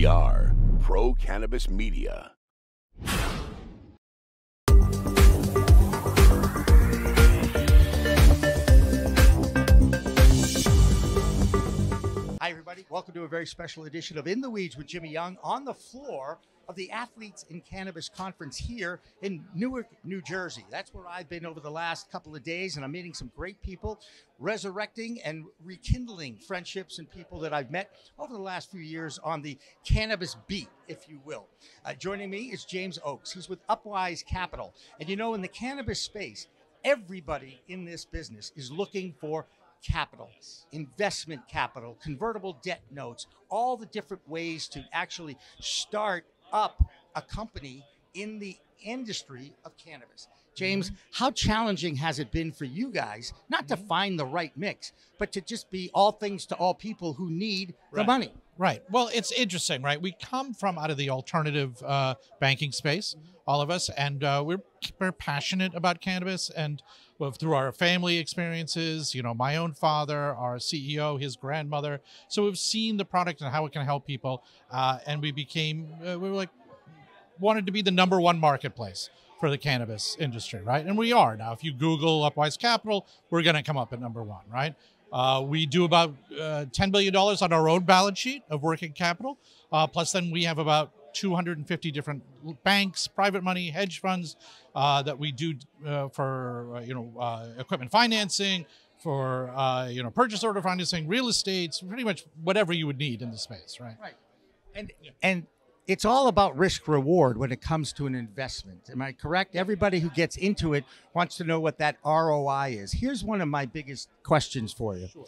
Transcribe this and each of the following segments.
We are Pro Cannabis Media. Hi, everybody. Welcome to a very special edition of In the Weeds with Jimmy Young on the floor of the Athletes in Cannabis Conference here in Newark, New Jersey. That's where I've been over the last couple of days, and I'm meeting some great people, resurrecting and rekindling friendships and people that I've met over the last few years on the cannabis beat, if you will. Joining me is James Oakes. He's with Upwise Capital. And you know, in the cannabis space, everybody in this business is looking for capital, investment capital, convertible debt notes, all the different ways to actually start up a company in the industry of cannabis. James, how challenging has it been for you guys, not to find the right mix, but to just be all things to all people who need the money? Right. Well, it's interesting, right? We come from out of the alternative banking space, all of us, and we're passionate about cannabis, and through our family experiences, you know, my own father, our CEO, his grandmother. So we've seen the product and how it can help people, and we became, wanted to be the #1 marketplace for the cannabis industry, right? And we are now. If you Google Upwise Capital, we're going to come up at #1, right? We do about $10 billion on our own balance sheet of working capital. Plus then we have about 250 different banks, private money, hedge funds that we do for, equipment financing, for, purchase order financing, real estate, pretty much whatever you would need in the space, right? Right. And it's all about risk reward when it comes to an investment. Am I correct? Everybody who gets into it wants to know what that ROI is. Here's one of my biggest questions for you. Sure.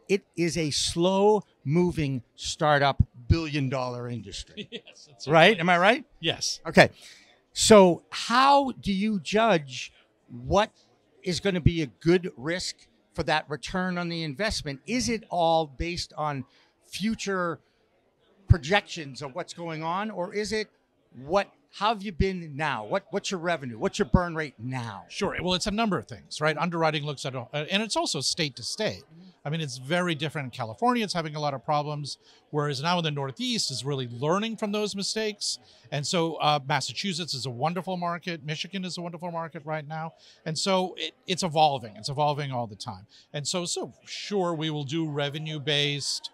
It is a slow-moving startup billion-dollar industry. Yes, that's right. Am I right? Yes. Okay. So how do you judge what is going to be a good risk for that return on the investment? Is it all based on future projections of what's going on, or is it how have you been now? What's your revenue? What's your burn rate now? Sure. Well, it's a number of things, right? Underwriting looks at, and it's also state to state. I mean, it's very different in California. It's having a lot of problems, whereas now in the Northeast is really learning from those mistakes. And so Massachusetts is a wonderful market. Michigan is a wonderful market right now. And so it's evolving. It's evolving all the time. And so sure, we will do revenue-based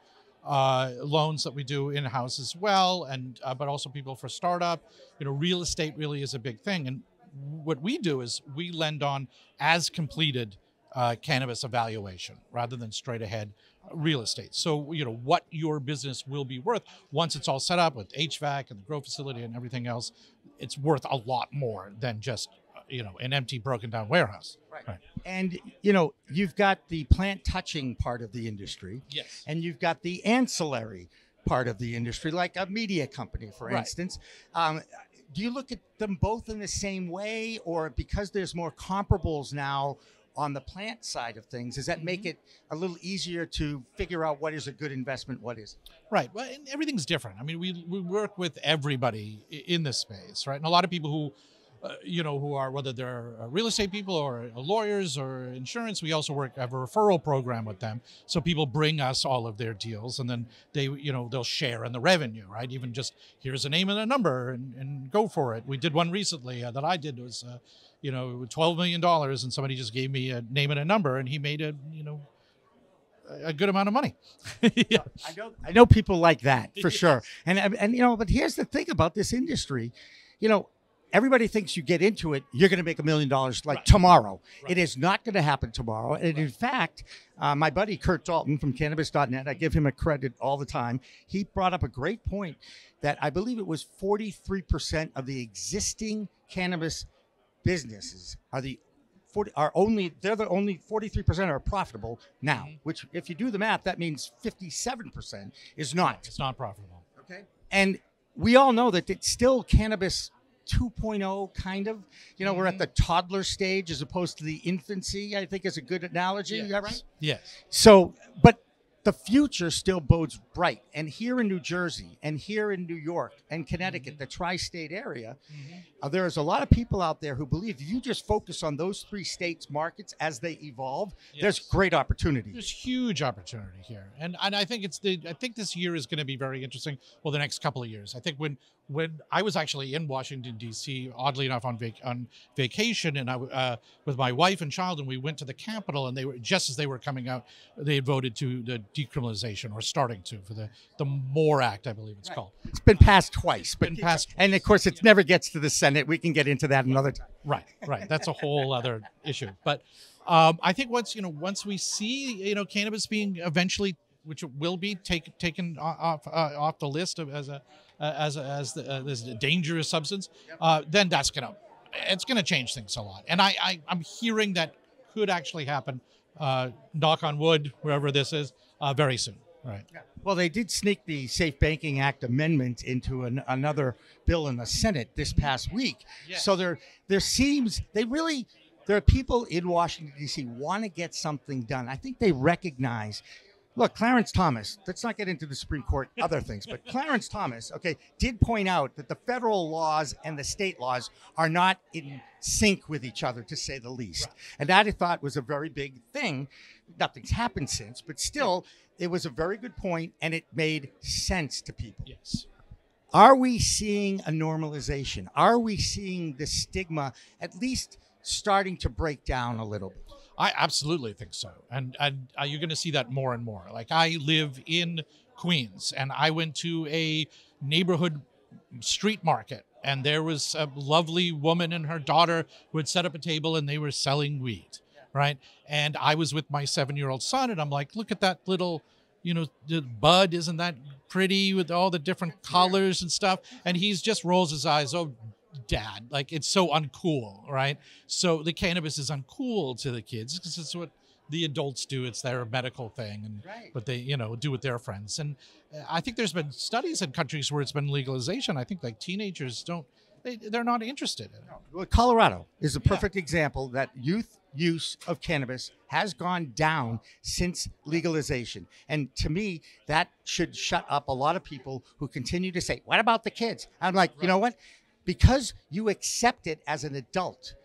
loans that we do in-house as well, and but also people for startup. You know, real estate really is a big thing, and what we do is we lend on as completed cannabis evaluation rather than straight ahead real estate. So you know what your business will be worth once it's all set up with HVAC and the grow facility and everything else. It's worth a lot more than just an empty, broken down warehouse. Right. And, you've got the plant touching part of the industry. Yes. And you've got the ancillary part of the industry, like a media company, for instance. Do you look at them both in the same way, or because there's more comparables now on the plant side of things, does that make it a little easier to figure out what is a good investment, what isn't? Right. Well, and everything's different. I mean, we work with everybody in this space, right? And a lot of people who who are, whether they're real estate people or lawyers or insurance, we also have a referral program with them. So people bring us all of their deals, and then they'll share in the revenue, right? Even just here's a name and a number and go for it. We did one recently that I did was, $12 million, and somebody just gave me a name and a number, and he made a good amount of money. Yeah. I know people like that for sure. And but here's the thing about this industry, everybody thinks you get into it, you're going to make $1 million tomorrow. Right. It is not going to happen tomorrow. And in fact, my buddy Kurt Dalton from Cannabis.net, I give him a credit all the time. He brought up a great point that I believe it was 43% of the existing cannabis businesses only 43% are profitable now. Which, if you do the math, that means 57% is not. It's not profitable. Okay, and we all know that it's still cannabis 2.0 kind of, we're at the toddler stage as opposed to the infancy, I think is a good analogy. Yes. Is that right? Yes. So, but the future still bodes bright. And here in New Jersey and here in New York and Connecticut, the tri-state area, there's a lot of people out there who believe if you just focus on those 3 states' markets as they evolve, there's great opportunity. There's huge opportunity here. And I think I think this year is going to be very interesting. Well, the next couple of years. I think when I was actually in Washington, D.C., oddly enough, on vacation, and I with my wife and child, and we went to the Capitol, and they were, just as they were coming out, they had voted to the decriminalization, or starting to, for the MORE Act, I believe it's called. It's been passed twice. Passed, and of course, it never gets to the Senate. We can get into that another time. Right. That's a whole other issue. But I think once we see cannabis being eventually, which will be taken off the list of as a dangerous substance, then it's gonna change things a lot. And I'm hearing that could actually happen. Knock on wood, wherever this is, very soon. Right. Yeah. Well, they did sneak the Safe Banking Act amendment into another bill in the Senate this past week. Yes. So there are people in Washington, D.C. want to get something done. I think they recognize. Look, Clarence Thomas, let's not get into the Supreme Court, other things, but Clarence Thomas, did point out that the federal laws and the state laws are not in sync with each other, to say the least. Right. And that I thought was a very big thing. Nothing's happened since, but still, it was a very good point, and it made sense to people. Yes. Are we seeing a normalization? Are we seeing the stigma at least starting to break down a little bit? I absolutely think so. And you're going to see that more and more. Like, I live in Queens, and I went to a neighborhood street market, and there was a lovely woman and her daughter who had set up a table, and they were selling weed, right? And I was with my 7-year-old son, and I'm like, look at that little, the bud, isn't that pretty with all the different colors and stuff? And he's just rolls his eyes, oh, Dad, like, it's so uncool, right? So the cannabis is uncool to the kids because it's what the adults do. It's their medical thing, and but they do with their friends. And I think there's been studies in countries where it's been legalization. I think like teenagers they're not interested in it. Well, Colorado is a perfect example that youth use of cannabis has gone down since legalization. And to me, that should shut up a lot of people who continue to say, what about the kids? I'm like, you know what? Because you accept it as an adult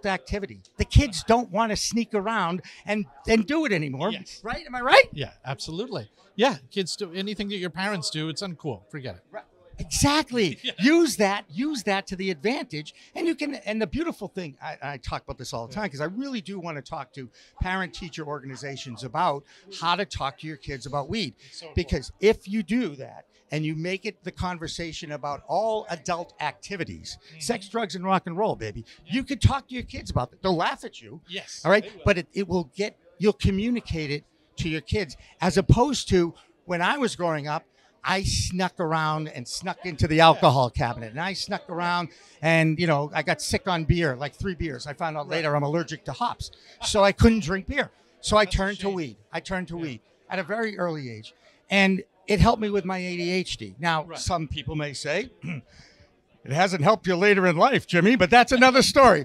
activity. The kids don't want to sneak around and do it anymore. Yes. Right? Am I right? Yeah, absolutely. Yeah, kids do anything that your parents do, it's uncool. Forget it. Right. Exactly. Yeah. Use that to the advantage. And you can, and the beautiful thing, I talk about this all the time because I really do want to talk to parent-teacher organizations about how to talk to your kids about weed. Because if you do that, and you make it the conversation about all adult activities, sex, drugs, and rock and roll, baby. You could talk to your kids about it. They'll laugh at you. Yes. All right. But you'll communicate it to your kids, as opposed to when I was growing up, I snuck around and snuck into the alcohol cabinet, and I snuck around and, I got sick on beer, like 3 beers. I found out later I'm allergic to hops, so I couldn't drink beer. So I turned to weed. Weed at a very early age. And it helped me with my ADHD. Now, some people may say, it hasn't helped you later in life, Jimmy, but that's another story.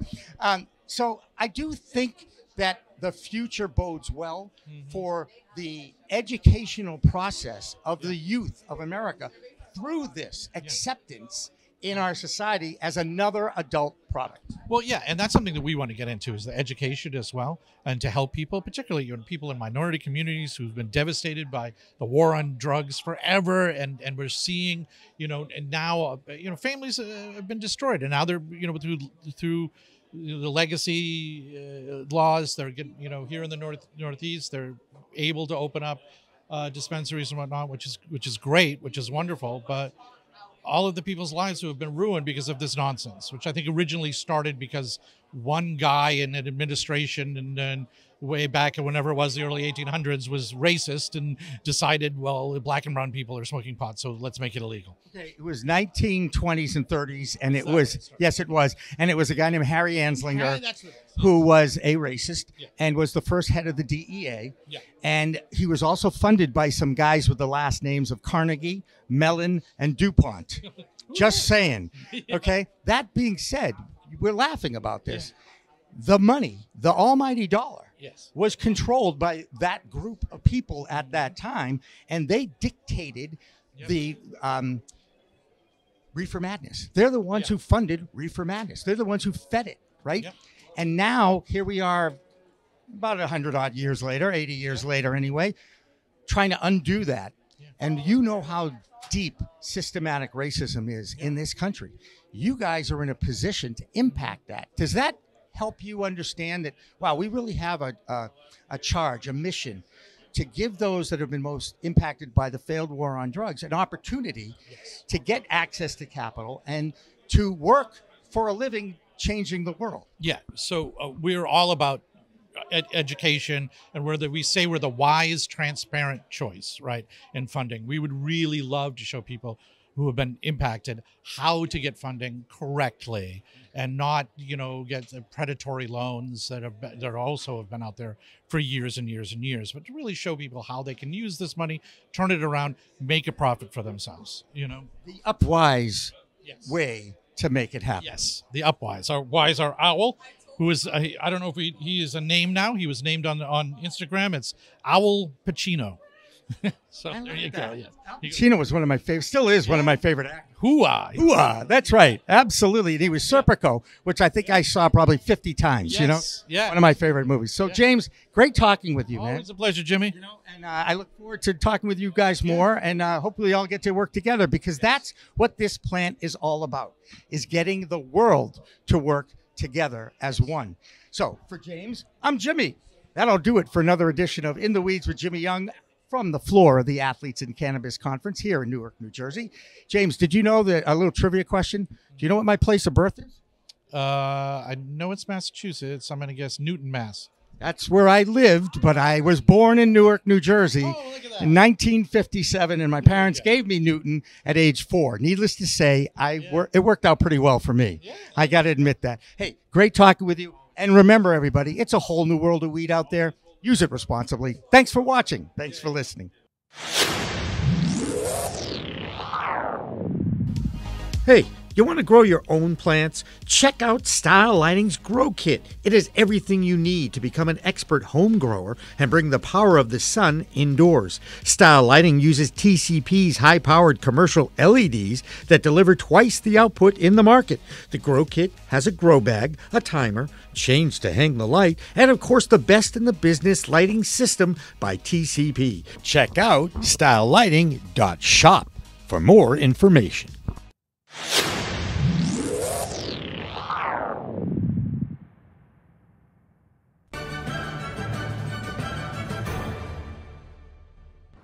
So I do think that the future bodes well for the educational process of the youth of America through this acceptance in our society as another adult product. Well, yeah, and that's something that we want to get into, is the education as well, and to help people, particularly people in minority communities who've been devastated by the war on drugs forever, and we're seeing, and now, families have been destroyed, and now they're, through the legacy laws, they're getting, here in the Northeast, they're able to open up dispensaries and whatnot, which is great, which is wonderful, but all of the people's lives who have been ruined because of this nonsense, which I think originally started because one guy in an administration and way back whenever it was, the early 1800s, was racist and decided, well, black and brown people are smoking pot, so let's make it illegal. Okay, it was 1920s and 30s, and it was, yes, it was. And it was a guy named Harry Anslinger who was a racist and was the first head of the DEA. Yeah. And he was also funded by some guys with the last names of Carnegie, Mellon, and DuPont. Just saying. Okay? That being said, we're laughing about this. The money, the almighty dollar, Yes. was controlled by that group of people at that time, and they dictated the Reefer Madness. They're the ones who funded Reefer Madness. They're the ones who fed it, right? Yep. And now here we are about 100-odd years later, 80 years later anyway, trying to undo that. And you know how deep systematic racism is in this country. You guys are in a position to impact that. Does that help you understand that, wow, we really have a charge, a mission to give those that have been most impacted by the failed war on drugs an opportunity to get access to capital and to work for a living changing the world? Yeah. So we're all about education, and we say we're the wise, transparent choice, right, in funding. We would really love to show people who have been impacted how to get funding correctly and not, get the predatory loans that also have been out there for years and years and years, but to really show people how they can use this money, turn it around, make a profit for themselves, The Upwise way to make it happen. Yes, the Upwise. Our owl, who is, I don't know if he is a name now. He was named on Instagram. It's Owl Pacino. So there you go. Yeah. Pacino was one of my favorite, still is one of my favorite actors. Hoo-ah. That's right. Absolutely. And he was Serpico, which I think I saw probably 50 times, Yeah. One of my favorite movies. So, James, great talking with you, man. Always a pleasure, Jimmy. And I look forward to talking with you guys more, and hopefully I'll get to work together, because that's what this plant is all about, is getting the world to work together as one. So, for James, I'm Jimmy. That'll do it for another edition of In the Weeds with Jimmy Young, from the floor of the Athletes in Cannabis Conference here in Newark, New Jersey. James, did you know that, a little trivia question, do you know what my place of birth is? I know it's Massachusetts. I'm going to guess Newton, Mass. That's where I lived, but I was born in Newark, New Jersey Oh, look at that. in 1957, and my parents gave me Newton at age 4. Needless to say, it worked out pretty well for me. Yeah. I got to admit that. Hey, great talking with you. And remember, everybody, it's a whole new world of weed out there. Use it responsibly. Thanks for watching. Thanks for listening. Hey, you want to grow your own plants? Check out Style Lighting's Grow Kit. It has everything you need to become an expert home grower and bring the power of the sun indoors. Style Lighting uses TCP's high-powered commercial LEDs that deliver twice the output in the market. The Grow Kit has a grow bag, a timer, chains to hang the light, and of course the best in the business lighting system by TCP. Check out stylelighting.shop for more information.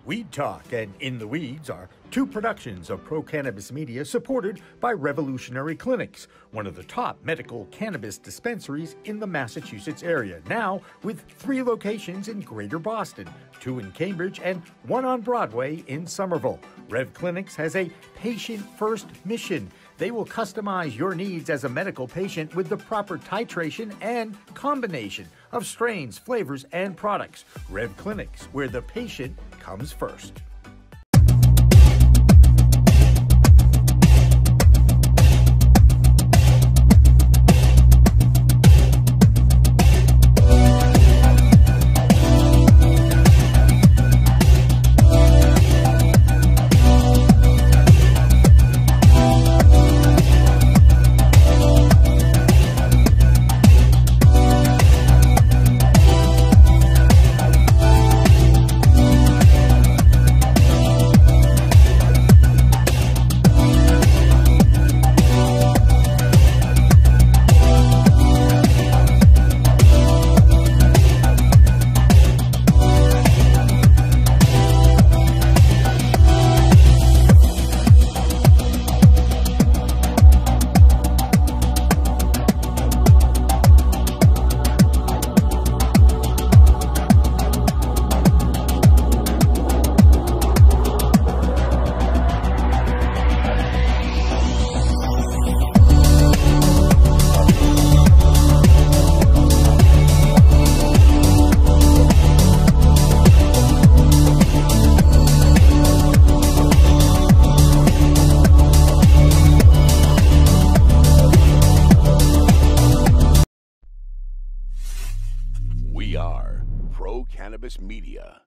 Weed Talk and In the Weeds are two productions of Pro Cannabis Media supported by Revolutionary Clinics, one of the top medical cannabis dispensaries in the Massachusetts area, now with 3 locations in Greater Boston, 2 in Cambridge and 1 on Broadway in Somerville. Rev Clinics has a patient-first mission. They will customize your needs as a medical patient with the proper titration and combination of strains, flavors, and products. Rev Clinics, where the patient comes first. Media.